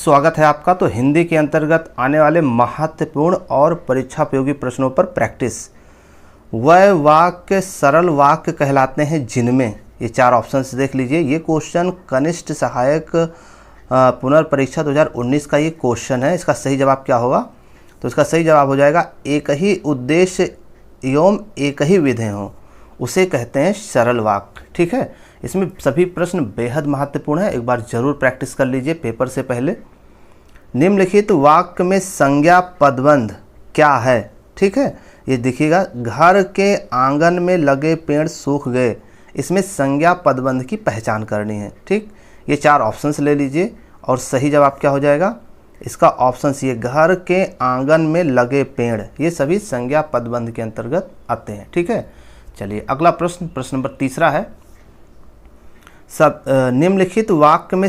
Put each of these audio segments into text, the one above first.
स्वागत है आपका। तो हिंदी के अंतर्गत आने वाले महत्वपूर्ण और परीक्षा उपयोगी प्रश्नों पर प्रैक्टिस। वह वाक्य सरल वाक्य कहलाते हैं जिनमें, ये चार ऑप्शंस देख लीजिए। ये क्वेश्चन कनिष्ठ सहायक पुनर्परीक्षा 2019 का ये क्वेश्चन है। इसका सही जवाब क्या होगा? तो इसका सही जवाब हो जाएगा एक ही उद्देश्य एवं एक ही विधेय हो उसे कहते हैं सरल वाक्य। ठीक है, इसमें सभी प्रश्न बेहद महत्वपूर्ण है, एक बार जरूर प्रैक्टिस कर लीजिए पेपर से पहले। निम्नलिखित वाक्य में संज्ञा पदबंध क्या है? ठीक है, ये देखिएगा, घर के आंगन में लगे पेड़ सूख गए। इसमें संज्ञा पदबंध की पहचान करनी है। ठीक, ये चार ऑप्शंस ले लीजिए और सही जवाब क्या हो जाएगा? इसका ऑप्शन ये, घर के आंगन में लगे पेड़, ये सभी संज्ञा पदबंध के अंतर्गत आते हैं। ठीक है, चलिए अगला प्रश्न, प्रश्न नंबर तीसरा है। निम्नलिखित वाक्य में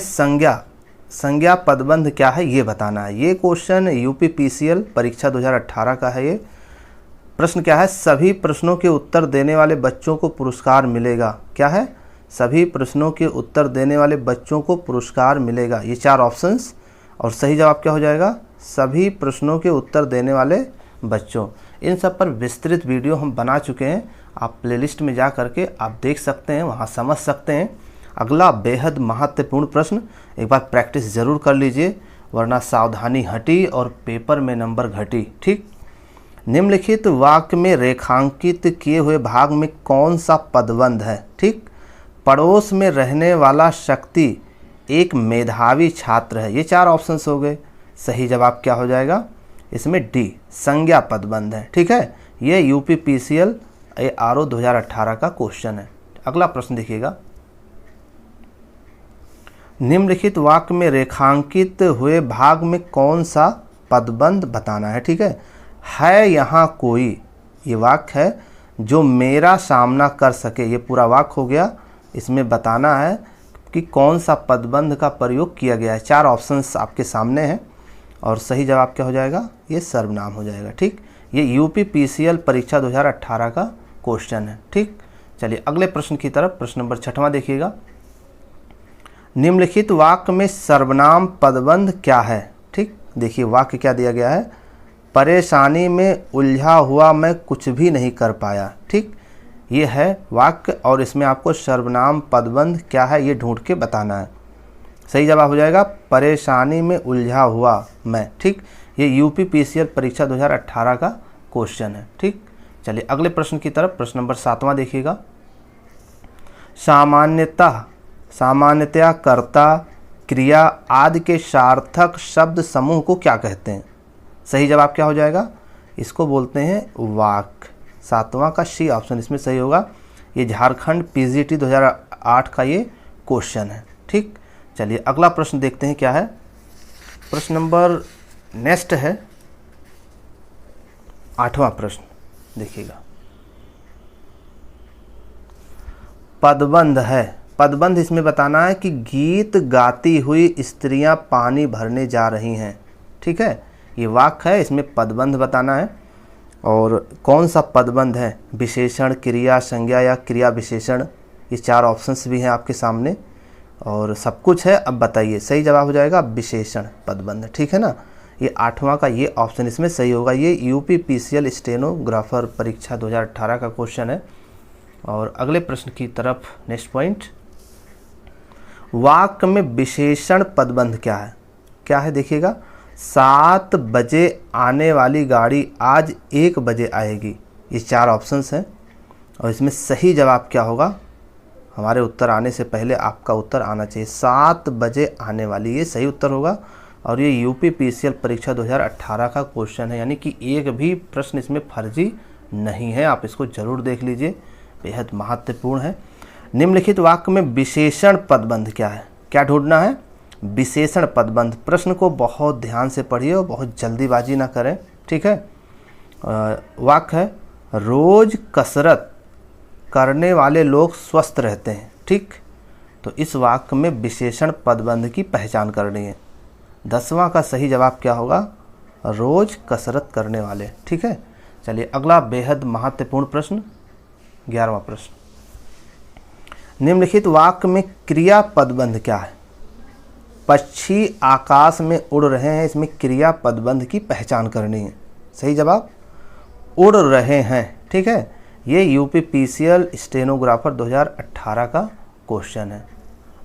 संज्ञा पदबंध क्या है ये बताना है। ये क्वेश्चन यूपीपीसीएल परीक्षा 2018 का है। ये प्रश्न क्या है? सभी प्रश्नों के उत्तर देने वाले बच्चों को पुरस्कार मिलेगा। क्या है? सभी प्रश्नों के उत्तर देने वाले बच्चों को पुरस्कार मिलेगा। ये चार ऑप्शंस और सही जवाब क्या हो जाएगा? सभी प्रश्नों के उत्तर देने वाले बच्चों। इन सब पर विस्तृत वीडियो हम बना चुके हैं, आप प्लेलिस्ट में जा करके आप देख सकते हैं, वहाँ समझ सकते हैं। अगला बेहद महत्वपूर्ण प्रश्न, एक बार प्रैक्टिस ज़रूर कर लीजिए वरना सावधानी हटी और पेपर में नंबर घटी। ठीक, निम्नलिखित वाक्य में रेखांकित किए हुए भाग में कौन सा पदबंध है? ठीक, पड़ोस में रहने वाला शक्ति एक मेधावी छात्र है। ये चार ऑप्शंस हो गए। सही जवाब क्या हो जाएगा? इसमें डी, संज्ञा पदबंध है। ठीक है, ये यूपीपीसीएल आरओ 2018 का क्वेश्चन है। अगला प्रश्न देखिएगा, निम्नलिखित वाक्य में रेखांकित हुए भाग में कौन सा पदबंध बताना है। ठीक है यहाँ कोई, ये वाक्य है, जो मेरा सामना कर सके। ये पूरा वाक्य हो गया। इसमें बताना है कि कौन सा पदबंध का प्रयोग किया गया है। चार ऑप्शंस आपके सामने हैं और सही जवाब क्या हो जाएगा? ये सर्वनाम हो जाएगा। ठीक, ये यूपीपीसीएल परीक्षा 2018 का क्वेश्चन है। ठीक, चलिए अगले प्रश्न की तरफ। प्रश्न नंबर 6वां देखिएगा। निम्नलिखित वाक्य में सर्वनाम पदबंध क्या है? ठीक, देखिए वाक्य क्या दिया गया है, परेशानी में उलझा हुआ मैं कुछ भी नहीं कर पाया। ठीक, ये है वाक्य और इसमें आपको सर्वनाम पदबंध क्या है ये ढूंढ के बताना है। सही जवाब हो जाएगा परेशानी में उलझा हुआ मैं। ठीक, ये यूपीपीसीएल परीक्षा 2018 का क्वेश्चन है। ठीक, चलिए अगले प्रश्न की तरफ। प्रश्न नंबर 7वां देखिएगा। सामान्यतया कर्ता, क्रिया आदि के सार्थक शब्द समूह को क्या कहते हैं? सही जवाब क्या हो जाएगा? इसको बोलते हैं वाक्य। 7वां का सी ऑप्शन इसमें सही होगा। ये झारखंड पीजीटी 2008 का ये क्वेश्चन है। ठीक, चलिए अगला प्रश्न देखते हैं क्या है। प्रश्न नंबर नेक्स्ट है 8वां प्रश्न, देखिएगा। पदबंध है। पदबंध इसमें बताना है कि गीत गाती हुई स्त्रियां पानी भरने जा रही हैं। ठीक है, ये वाक्य है, इसमें पदबंध बताना है। और कौन सा पदबंध है? विशेषण, क्रिया, संज्ञा या क्रिया विशेषण। ये चार ऑप्शंस भी हैं आपके सामने और सब कुछ है। अब बताइए, सही जवाब हो जाएगा विशेषण पदबंध। ठीक है ना, ये 8वां का ये ऑप्शन इसमें सही होगा। ये यूपीपीसीएल स्टेनोग्राफर परीक्षा 2018 का क्वेश्चन है। और अगले प्रश्न की तरफ, नेक्स्ट पॉइंट, वाक्य में विशेषण पदबंध क्या है? क्या है देखिएगा, 7 बजे आने वाली गाड़ी आज 1 बजे आएगी। ये चार ऑप्शंस हैं और इसमें सही जवाब क्या होगा? हमारे उत्तर आने से पहले आपका उत्तर आना चाहिए। 7 बजे आने वाली, ये सही उत्तर होगा। और ये यूपीपीसीएल परीक्षा 2018 का क्वेश्चन है, यानी कि एक भी प्रश्न इसमें फर्जी नहीं है। आप इसको जरूर देख लीजिए, बेहद महत्वपूर्ण है। निम्नलिखित वाक्य में विशेषण पदबंध क्या है? क्या ढूंढना है? विशेषण पदबंध। प्रश्न को बहुत ध्यान से पढ़िए और बहुत जल्दीबाजी ना करें। ठीक है, वाक्य है, रोज कसरत करने वाले लोग स्वस्थ रहते हैं। ठीक, तो इस वाक्य में विशेषण पदबंध की पहचान करनी है। 10वां का सही जवाब क्या होगा? रोज कसरत करने वाले। ठीक है, चलिए अगला बेहद महत्वपूर्ण प्रश्न, 11वां प्रश्न। निम्नलिखित वाक्य में क्रिया पदबंध क्या है? पक्षी आकाश में उड़ रहे हैं, इसमें क्रिया पदबंध की पहचान करनी है। सही जवाब उड़ रहे हैं। ठीक है, ये यूपीपीसीएल स्टेनोग्राफर 2018 का क्वेश्चन है।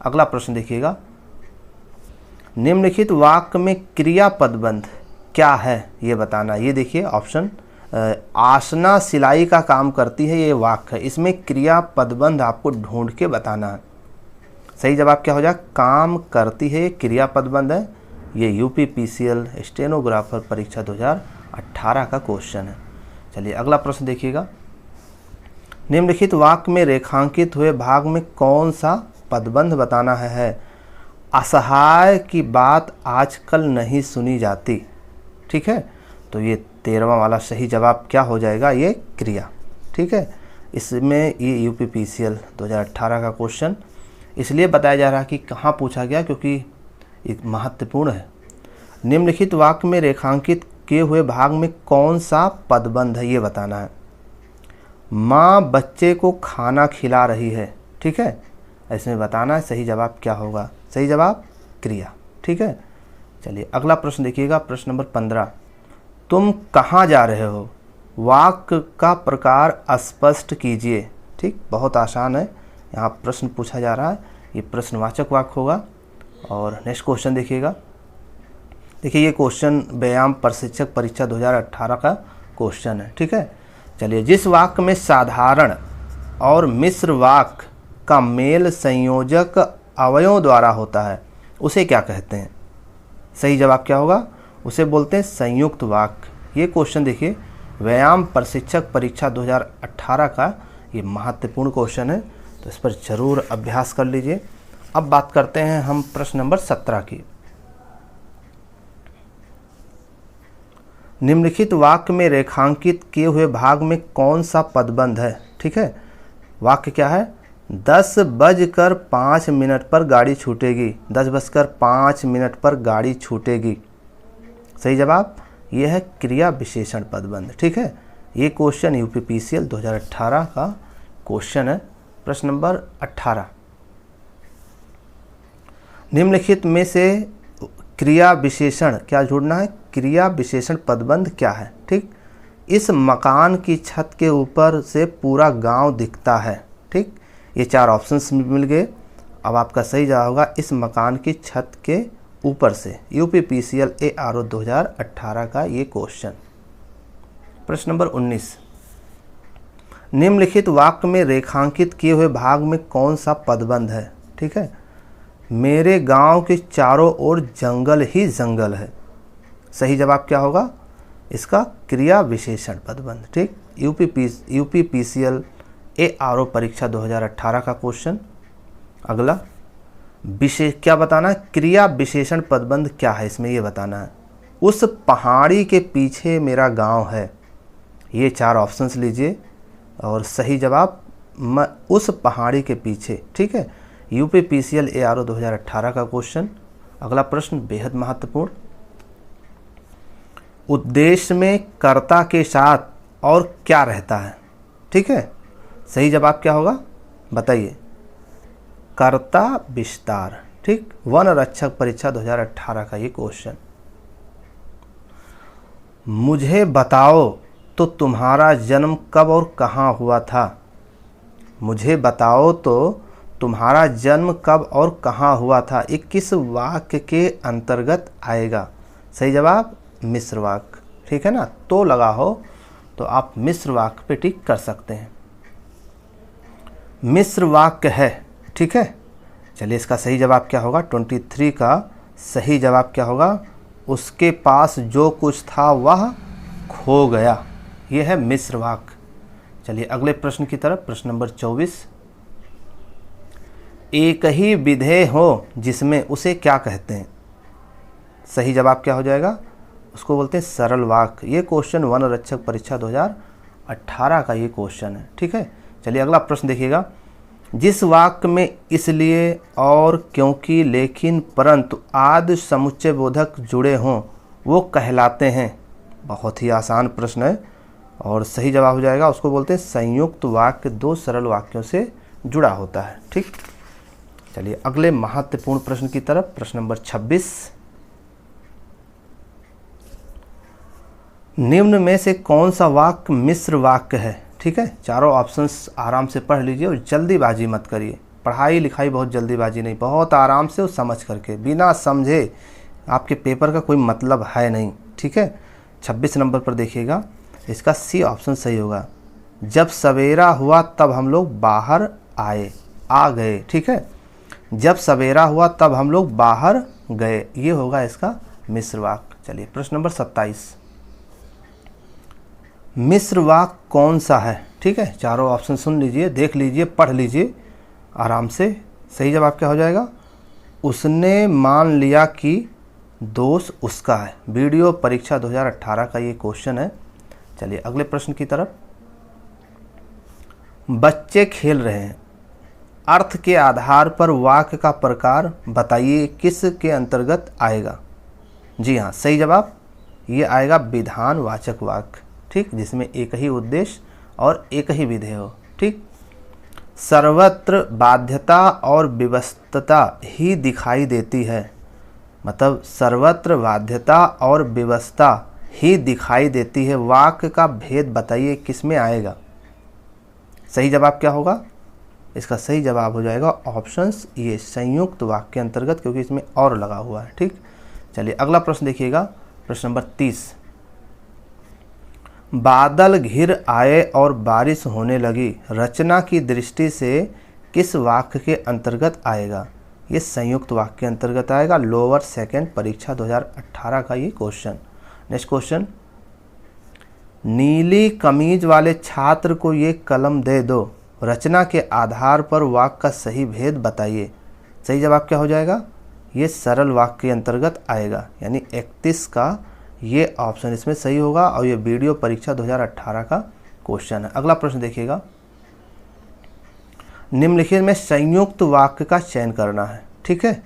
अगला प्रश्न देखिएगा, निम्नलिखित वाक्य में क्रिया पदबंध क्या है ये बताना। ये देखिए ऑप्शन, आसना सिलाई का काम करती है, ये वाक्य है, इसमें क्रिया पदबंध आपको ढूंढ के बताना है। सही जवाब क्या हो जाए, काम करती है, ये क्रिया पदबंध है। ये यूपीपीसीएल स्टेनोग्राफर परीक्षा 2018 का क्वेश्चन है। चलिए अगला प्रश्न देखिएगा, निम्नलिखित वाक्य में रेखांकित हुए भाग में कौन सा पदबंध बताना है। असहाय की बात आजकल नहीं सुनी जाती। ठीक है, तो ये 13वां वाला सही जवाब क्या हो जाएगा, ये क्रिया। ठीक है, इसमें ये यूपीपीसीएल 2018 का क्वेश्चन इसलिए बताया जा रहा है कि कहाँ पूछा गया, क्योंकि एक महत्वपूर्ण है। निम्नलिखित वाक्य में रेखांकित किए हुए भाग में कौन सा पदबंध है ये बताना है। माँ बच्चे को खाना खिला रही है। ठीक है, इसमें बताना है सही जवाब क्या होगा। सही जवाब क्रिया। ठीक है, चलिए अगला प्रश्न देखिएगा, प्रश्न नंबर 15, तुम कहाँ जा रहे हो। वाक्य का प्रकार स्पष्ट कीजिए। ठीक, बहुत आसान है, यहाँ प्रश्न पूछा जा रहा है, ये प्रश्नवाचक वाक्य होगा। और नेक्स्ट क्वेश्चन देखिएगा, देखिए ये क्वेश्चन व्यायाम प्रशिक्षक परीक्षा 2018 का क्वेश्चन है। ठीक है, चलिए जिस वाक्य में साधारण और मिश्र वाक्य का मेल संयोजक अवयवों द्वारा होता है उसे क्या कहते हैं। सही जवाब क्या होगा, उसे बोलते हैं संयुक्त वाक्य। ये क्वेश्चन देखिए व्यायाम प्रशिक्षक परीक्षा 2018 का ये महत्वपूर्ण क्वेश्चन है, तो इस पर जरूर अभ्यास कर लीजिए। अब बात करते हैं हम प्रश्न नंबर 17 की। निम्नलिखित वाक्य में रेखांकित किए हुए भाग में कौन सा पदबंध है। ठीक है, वाक्य क्या है, 10:05 पर गाड़ी छूटेगी। 10:05 पर गाड़ी छूटेगी। सही जवाब यह है क्रिया विशेषण पदबंध। ठीक है, ये क्वेश्चन यूपीपीसीएल 2018 का क्वेश्चन है। प्रश्न नंबर 18, निम्नलिखित में से क्रिया विशेषण क्या जोड़ना है, क्रिया विशेषण पदबंध क्या है। ठीक, इस मकान की छत के ऊपर से पूरा गांव दिखता है। ठीक, ये 4 ऑप्शंस मिल गए। अब आपका सही जवाब होगा इस मकान की छत के ऊपर से। यूपीपीसीएल ARO 2018 का ये क्वेश्चन। प्रश्न नंबर 19, निम्नलिखित वाक्य में रेखांकित किए हुए भाग में कौन सा पदबंध है। ठीक है, मेरे गांव के चारों ओर जंगल ही जंगल है। सही जवाब क्या होगा, इसका क्रिया विशेषण पदबंध। ठीक, यूपीपीसीएल ARO परीक्षा 2018 का क्वेश्चन। अगला क्या बताना है, क्रिया विशेषण पदबंध क्या है, इसमें ये बताना है। उस पहाड़ी के पीछे मेरा गांव है। ये 4 ऑप्शंस लीजिए और सही जवाब उस पहाड़ी के पीछे। ठीक है, यूपीपीसीएल ARO 2018 का क्वेश्चन। अगला प्रश्न बेहद महत्वपूर्ण, उद्देश्य में कर्ता के साथ और क्या रहता है। ठीक है, सही जवाब क्या होगा बताइए, कर्ता विस्तार। ठीक, वन रक्षक परीक्षा 2018 का ये क्वेश्चन। मुझे बताओ तो तुम्हारा जन्म कब और कहाँ हुआ था। मुझे बताओ तो तुम्हारा जन्म कब और कहाँ हुआ था, ये किस वाक्य के अंतर्गत आएगा। सही जवाब मिश्र वाक्य। ठीक है ना, तो लगा हो तो आप मिश्र वाक्य पे टिक कर सकते हैं। मिश्र वाक्य है। ठीक है, चलिए इसका सही जवाब क्या होगा, 23 का सही जवाब क्या होगा, उसके पास जो कुछ था वह खो गया। यह है मिश्र वाक्य। चलिए अगले प्रश्न की तरफ, प्रश्न नंबर 24, एक ही विधेय हो जिसमें उसे क्या कहते हैं। सही जवाब क्या हो जाएगा, उसको बोलते हैं सरल वाक्य। ये क्वेश्चन वन रक्षक परीक्षा 2018 का ये क्वेश्चन है। ठीक है, चलिए अगला प्रश्न देखिएगा, जिस वाक्य में इसलिए और क्योंकि लेकिन परंतु आदि समुच्चय बोधक जुड़े हों वो कहलाते हैं। बहुत ही आसान प्रश्न है और सही जवाब हो जाएगा, उसको बोलते हैं संयुक्त वाक्य। 2 सरल वाक्यों से जुड़ा होता है। ठीक, चलिए अगले महत्वपूर्ण प्रश्न की तरफ, प्रश्न नंबर 26। निम्न में से कौन सा वाक्य मिश्र वाक्य है? ठीक है, चारों ऑप्शंस आराम से पढ़ लीजिए और जल्दीबाजी मत करिए। पढ़ाई लिखाई बहुत जल्दीबाजी नहीं, बहुत आराम से और समझ करके, बिना समझे आपके पेपर का कोई मतलब है नहीं। ठीक है, 26 नंबर पर देखिएगा, इसका सी ऑप्शन सही होगा। जब सवेरा हुआ तब हम लोग बाहर आए, आ गए। ठीक है, जब सवेरा हुआ तब हम लोग बाहर गए, ये होगा इसका मिश्र वाक्य। चलिए प्रश्न नंबर 27। मिश्र वाक्य कौन सा है? ठीक है, चारों ऑप्शन सुन लीजिए, देख लीजिए, पढ़ लीजिए आराम से। सही जवाब क्या हो जाएगा? उसने मान लिया कि दोष उसका है। वीडियो परीक्षा 2018 का ये क्वेश्चन है। चलिए अगले प्रश्न की तरफ। बच्चे खेल रहे हैं, अर्थ के आधार पर वाक्य का प्रकार बताइए, किस के अंतर्गत आएगा? जी हाँ, सही जवाब ये आएगा विधानवाचक वाक्य। ठीक, जिसमें एक ही उद्देश्य और एक ही विधेय हो। ठीक, सर्वत्र बाध्यता और विवशता ही दिखाई देती है, मतलब सर्वत्र बाध्यता और विवशता ही दिखाई देती है, वाक्य का भेद बताइए किस में आएगा? सही जवाब क्या होगा? इसका सही जवाब हो जाएगा ऑप्शंस ये, संयुक्त वाक्य के अंतर्गत, क्योंकि इसमें और लगा हुआ है। ठीक, चलिए अगला प्रश्न देखिएगा, प्रश्न नंबर 30। बादल घिर आए और बारिश होने लगी, रचना की दृष्टि से किस वाक्य के अंतर्गत आएगा? ये संयुक्त वाक्य के अंतर्गत आएगा। लोअर सेकंड परीक्षा 2018 का ये क्वेश्चन। नेक्स्ट क्वेश्चन, नीली कमीज वाले छात्र को ये कलम दे दो, रचना के आधार पर वाक्य का सही भेद बताइए। सही जवाब क्या हो जाएगा? ये सरल वाक्य के अंतर्गत आएगा, यानी 31 का ये ऑप्शन इसमें सही होगा, और ये वीडियो परीक्षा 2018 का क्वेश्चन है। अगला प्रश्न देखिएगा, निम्नलिखित में संयुक्त वाक्य का चयन करना है। ठीक है,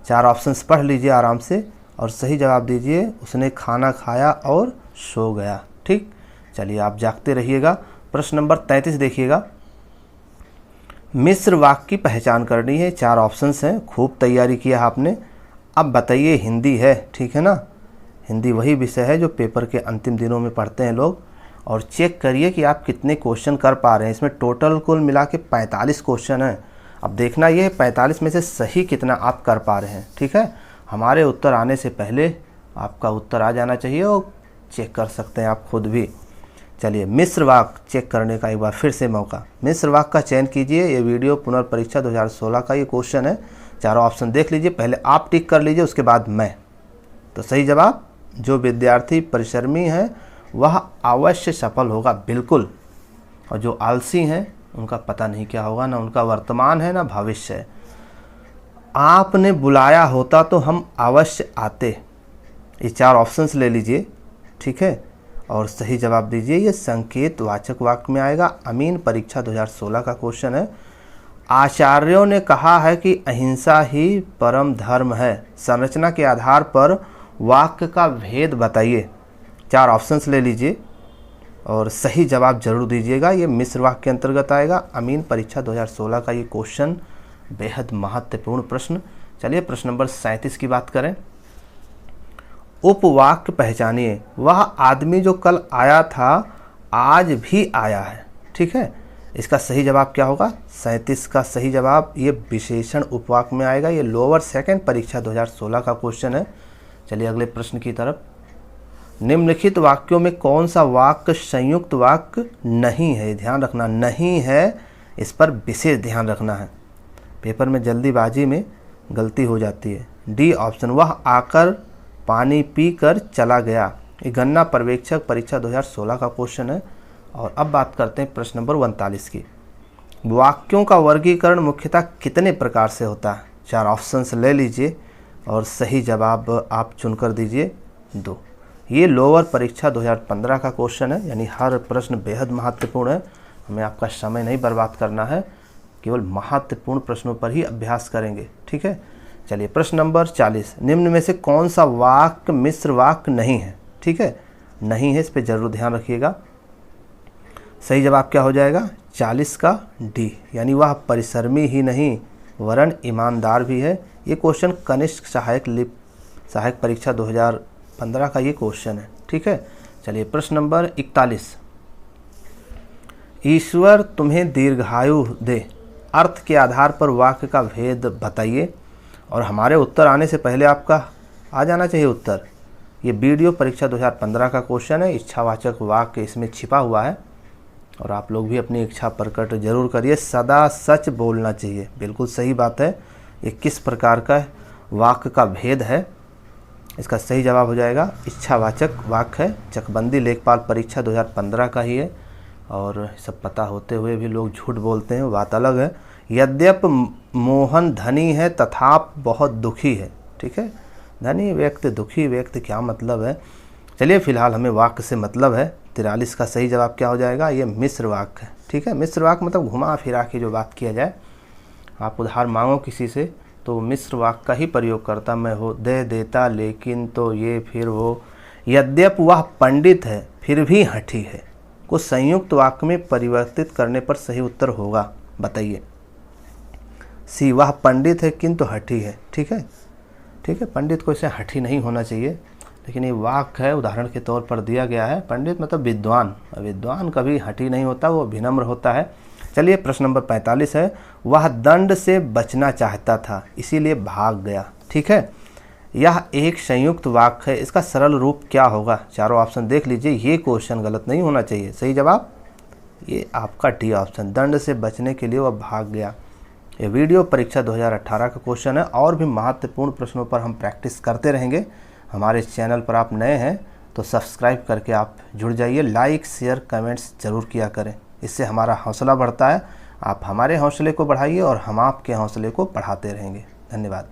चार ऑप्शंस पढ़ लीजिए आराम से और सही जवाब दीजिए। उसने खाना खाया और सो गया। ठीक, चलिए आप जागते रहिएगा। प्रश्न नंबर 33 देखिएगा, मिश्र वाक्य की पहचान करनी है। चार ऑप्शंस हैं, खूब तैयारी किया आपने। अब बताइए, हिंदी है, ठीक है ना? हिंदी वही विषय है जो पेपर के अंतिम दिनों में पढ़ते हैं लोग, और चेक करिए कि आप कितने क्वेश्चन कर पा रहे हैं। इसमें टोटल कुल मिला के 45 क्वेश्चन हैं। अब देखना ये है 45 में से सही कितना आप कर पा रहे हैं। ठीक है, हमारे उत्तर आने से पहले आपका उत्तर आ जाना चाहिए, और चेक कर सकते हैं आप खुद भी। चलिए मिश्र वाक्य चेक करने का एक बार फिर से मौका। मिश्र वाक्य का चयन कीजिए। ये वीडियो पुनर्परीक्षा 2016 का ये क्वेश्चन है। चारों ऑप्शन देख लीजिए, पहले आप टिक कर लीजिए, उसके बाद मैं। तो सही जवाब, जो विद्यार्थी परिश्रमी है वह अवश्य सफल होगा, बिल्कुल। और जो आलसी हैं उनका पता नहीं क्या होगा, ना उनका वर्तमान है ना भविष्य है। आपने बुलाया होता तो हम अवश्य आते। ये चार ऑप्शंस ले लीजिए, ठीक है, और सही जवाब दीजिए। ये संकेत वाचक वाक्य में आएगा। अमीन परीक्षा 2016 का क्वेश्चन है। आचार्यों ने कहा है कि अहिंसा ही परम धर्म है, संरचना के आधार पर वाक्य का भेद बताइए। चार ऑप्शंस ले लीजिए और सही जवाब जरूर दीजिएगा। ये मिश्र वाक्य के अंतर्गत आएगा। अमीन परीक्षा 2016 का ये क्वेश्चन बेहद महत्वपूर्ण प्रश्न। चलिए प्रश्न नंबर 37 की बात करें। उपवाक्य पहचानिए। वह आदमी जो कल आया था आज भी आया है। ठीक है, इसका सही जवाब क्या होगा? 37 का सही जवाब ये विशेषण उपवाक्य में आएगा। ये लोअर सेकंड परीक्षा 2016 का क्वेश्चन है। चलिए अगले प्रश्न की तरफ। निम्नलिखित वाक्यों में कौन सा वाक्य संयुक्त वाक्य नहीं है? ध्यान रखना, नहीं है, इस पर विशेष ध्यान रखना है। पेपर में जल्दीबाजी में गलती हो जाती है। डी ऑप्शन, वह आकर पानी पी कर चला गया। ये गन्ना पर्यवेक्षक परीक्षा 2016 का क्वेश्चन है। और अब बात करते हैं प्रश्न नंबर 39 की। वाक्यों का वर्गीकरण मुख्यतः कितने प्रकार से होता है? चार ऑप्शंस ले लीजिए और सही जवाब आप चुनकर दीजिए 2। ये लोअर परीक्षा 2015 का क्वेश्चन है, यानी हर प्रश्न बेहद महत्वपूर्ण है। हमें आपका समय नहीं बर्बाद करना है, केवल महत्वपूर्ण प्रश्नों पर ही अभ्यास करेंगे। ठीक है, चलिए प्रश्न नंबर 40। निम्न में से कौन सा वाक्य मिश्र वाक्य नहीं है? ठीक है, नहीं है, इस पर जरूर ध्यान रखिएगा। सही जवाब क्या हो जाएगा? 40 का डी, यानी वह परिश्रमी ही नहीं वरन ईमानदार भी है। ये क्वेश्चन कनिष्ठ सहायक परीक्षा 2015 का ये क्वेश्चन है। ठीक है, चलिए प्रश्न नंबर 41। ईश्वर तुम्हें दीर्घायु दे, अर्थ के आधार पर वाक्य का भेद बताइए। और हमारे उत्तर आने से पहले आपका आ जाना चाहिए उत्तर। ये वीडियो परीक्षा 2015 का क्वेश्चन है, इच्छावाचक वाक्य इसमें छिपा हुआ है और आप लोग भी अपनी इच्छा प्रकट जरूर करिए। सदा सच बोलना चाहिए, बिल्कुल सही बात है। ये किस प्रकार का वाक्य का भेद है, इसका सही जवाब हो जाएगा इच्छावाचक वाक्य है। चकबंदी लेखपाल परीक्षा 2015 का ही है और सब पता होते हुए भी लोग झूठ बोलते हैं, बात अलग है। यद्यप मोहन धनी है तथाप बहुत दुखी है। ठीक है, धनी व्यक्ति दुखी व्यक्ति क्या मतलब है। चलिए फिलहाल हमें वाक्य से मतलब है। 43 का सही जवाब क्या हो जाएगा, ये मिश्र वाक्य है। ठीक है, मिश्र वाक्य मतलब घुमा फिरा के जो बात किया जाए। आप उधार मांगो किसी से तो मिश्र वाक्य का ही प्रयोग करता, मैं हो दे देता लेकिन तो ये फिर वो। यद्यप वह पंडित है फिर भी हठी है को संयुक्त वाक्य में परिवर्तित करने पर सही उत्तर होगा, बताइए। सी, वह पंडित है किंतु हठी है। ठीक है, ठीक है, पंडित को इसे हठी नहीं होना चाहिए, लेकिन ये वाक्य है उदाहरण के तौर पर दिया गया है। पंडित मतलब विद्वान, विद्वान कभी हठी नहीं होता, वो विनम्र होता है। चलिए प्रश्न नंबर 45 है। वह दंड से बचना चाहता था इसीलिए भाग गया। ठीक है, यह एक संयुक्त वाक्य है, इसका सरल रूप क्या होगा। चारों ऑप्शन देख लीजिए, ये क्वेश्चन गलत नहीं होना चाहिए। सही जवाब ये आपका डी ऑप्शन, दंड से बचने के लिए वह भाग गया। ये वीडियो परीक्षा 2018 का क्वेश्चन है। और भी महत्वपूर्ण प्रश्नों पर हम प्रैक्टिस करते रहेंगे। हमारे चैनल पर आप नए हैं तो सब्सक्राइब करके आप जुड़ जाइए। लाइक शेयर कमेंट्स ज़रूर किया करें, इससे हमारा हौसला बढ़ता है। आप हमारे हौसले को बढ़ाइए और हम आपके हौसले को बढ़ाते रहेंगे। धन्यवाद।